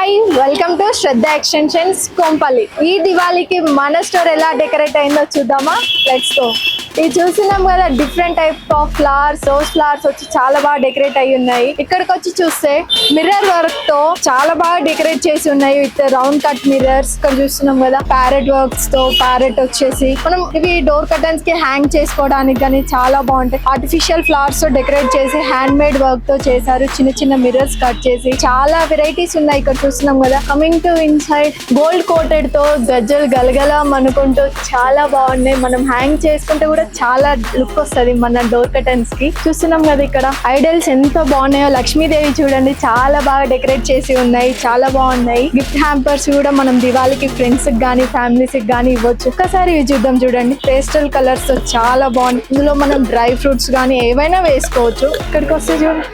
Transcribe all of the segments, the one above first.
Hi, welcome to Shraddha extensions Kompally. ఈ దివాళీకి మన store ఎలా డెకరేట్ అయిందో చూద్దామా? Let's go. ఇది చూస్తున్నాం కదా, different type of flowers, rose flowers వచ్చి చాలా బాగా డెకరేట్ అయి ఉన్నాయి. ఇక్కడికి వచ్చి చూస్తే మిర్రర్ వర్క్ తో చాలా బాగా డెకరేట్ చేసి ఉన్నాయి విత్ రౌండ్ కట్ మిర్రర్స్. ఇక్కడ చూస్తున్నాం కదా, ప్యారెట్ వర్క్స్ తో, ప్యారెట్ వచ్చేసి మనం ఇవి డోర్ కర్టన్స్ కి హ్యాంగ్ చేసుకోవడానికి కానీ చాలా బాగుంటాయి. ఆర్టిఫిషియల్ ఫ్లవర్స్ తో డెకరేట్ చేసి హ్యాండ్ మేడ్ వర్క్ తో చేశారు. చిన్న చిన్న మిర్రర్స్ కట్ చేసి చాలా వెరైటీస్ ఉన్నాయి ఇక్కడ చూస్తున్నాం కదా. Coming to inside, gold coated తో గజ్జలు గలగలం అనుకుంటూ చాలా బాగున్నాయి. మనం హ్యాంగ్ చేసుకుంటే కూడా చాలా లుక్ వస్తుంది మన డోర్ కర్టన్స్ కి. చూస్తున్నాం కదా ఇక్కడ ఐడల్స్ ఎంత బాగున్నాయో. లక్ష్మీదేవి చూడండి, చాలా బాగా డెకరేట్ చేసి ఉన్నాయి, చాలా బాగున్నాయి. గిఫ్ట్ హ్యాంపర్స్ కూడా మనం దివాళీకి ఫ్రెండ్స్ కి గానీ ఫ్యామిలీస్ కి గానీ ఇవ్వచ్చు. ఒక్కసారి ఇవి చూద్దాం, చూడండి పేస్టల్ కలర్స్ తో చాలా బాగుంది. ఇందులో మనం డ్రై ఫ్రూట్స్ గానీ ఏవైనా వేసుకోవచ్చు. ఇక్కడికి వస్తే చూడండి,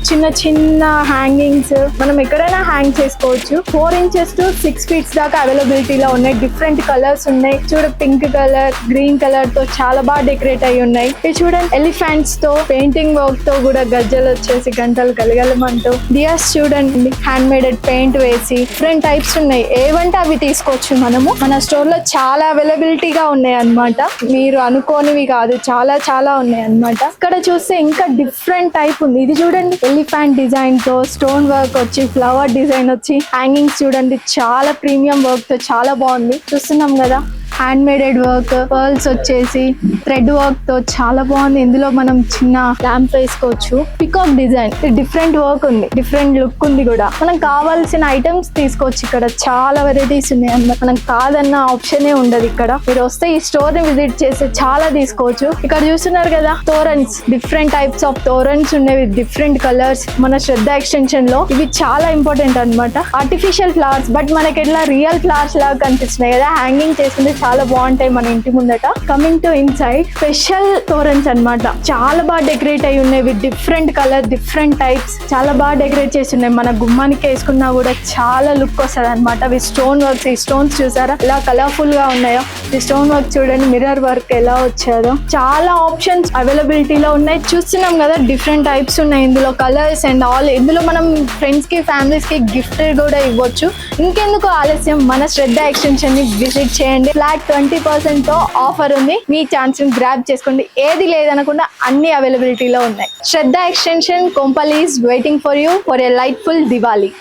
చిన్న చిన్న హ్యాంగింగ్స్ మనం ఎక్కడైనా హ్యాంగ్ చేసుకోవచ్చు. 4 inches to 6 feet దాకా అవైలబిలిటీలో ఉన్నాయి. డిఫరెంట్ కలర్స్ ఉన్నాయి. చూడ పింక్ కలర్, గ్రీన్ కలర్ తో చాలా బాగా డెకరేట్ అయి ఉన్నాయి. ఇది చూడండి, ఎలిఫెంట్స్ తో పెయింటింగ్ వర్క్ తో కూడా గజ్జలు వచ్చేసి గంటలు గలగలమంటూ. డియర్స్ చూడండి, హ్యాండ్ మేడెడ్ పెయింట్ వేసి డిఫరెంట్ టైప్స్ ఉన్నాయి. ఏవంటే అవి తీసుకోవచ్చు మనము. మన స్టోర్ లో చాలా అవైలబిలిటీగా ఉన్నాయి అన్నమాట. మీరు అనుకోనివి కాదు, చాలా చాలా ఉన్నాయి అన్నమాట. ఇక్కడ చూస్తే ఇంకా డిఫరెంట్ టైప్ ఉంది. ఇది చూడండి, ఎలిఫెంట్ డిజైన్ తో స్టోన్ వర్క్ వచ్చి, ఫ్లవర్ డిజైన్ వచ్చి, హ్యాంగింగ్స్ చూడండి చాలా ప్రీమియం వర్క్ తో చాలా బాగుంది. చూస్తున్నాం కదా, హ్యాండ్ మేడెడ్ వర్క్, పర్ల్స్ వచ్చేసి థ్రెడ్ వర్క్ తో చాలా బాగుంది. ఇందులో మనం చిన్న ల్యాంప్ వేసుకోవచ్చు. పికాక్ డిజైన్, డిఫరెంట్ వర్క్ ఉంది, డిఫరెంట్ లుక్ ఉంది కూడా. మనం కావాల్సిన ఐటమ్స్ తీసుకోవచ్చు. ఇక్కడ చాలా వెరైటీస్ ఉన్నాయి అన్నమాట. మనం కాదన్న ఆప్షనే ఉండదు ఇక్కడ. మీరు వస్తే ఈ స్టోర్ ని విజిట్ చేస్తే చాలా తీసుకోవచ్చు. ఇక్కడ చూస్తున్నారు కదా, torans, different types of torans ఉన్నాయి విత్ డిఫరెంట్ కలర్స్. మన శ్రద్ధ ఎక్స్టెన్షన్ లో ఇవి చాలా ఇంపార్టెంట్ అన్నమాట. ఆర్టిఫిషియల్ ఫ్లవర్స్, బట్ మనకి ఎట్లా రియల్ ఫ్లవర్స్ లాగా కనిపిస్తున్నాయి కదా, హ్యాంగింగ్ చేసుకుంటే చాలా బాగుంటాయి మన ఇంటి ముందట. Coming to inside, special torans అన్నమాట. చాలా బాగా డెకరేట్ అయి ఉన్నాయి with different colour, different types. చాలా బాగా డెకరేట్ చేసి ఉన్నాయి. మన గుమ్మానికి వేసుకున్నా కూడా చాలా లుక్ వస్తుంది అనమాట. With stone works. ఈ స్టోన్స్ చూసారా ఎలా కలర్ఫుల్ గా ఉన్నాయో. ఈ స్టోన్ వర్క్ చూడండి, మిర్రర్ వర్క్ ఎలా వచ్చారో. చాలా ఆప్షన్స్ అవైలబిలిటీలో ఉన్నాయి. చూస్తున్నాం కదా, డిఫరెంట్ టైప్స్ ఉన్నాయి ఇందులో, కలర్స్ అండ్ ఆల్. ఇందులో మనం ఫ్రెండ్స్ కి ఫ్యామిలీస్ కి గిఫ్ట్ కూడా ఇవ్వచ్చు. ఇంకెందుకు ఆలస్యం, మన శ్రద్ధ ఎక్స్టెన్షన్ ని విజిట్ చేయండి. ఫ్లాట్ 20% తో ఆఫర్ ఉంది. మీ ఛాన్స్ ని గ్రాబ్ చేసుకోండి. ఏది లేదనకుండా అన్ని అవైలబిలిటీలో ఉన్నాయి. Shraddha extension Kompally is waiting for you for a delightful Diwali.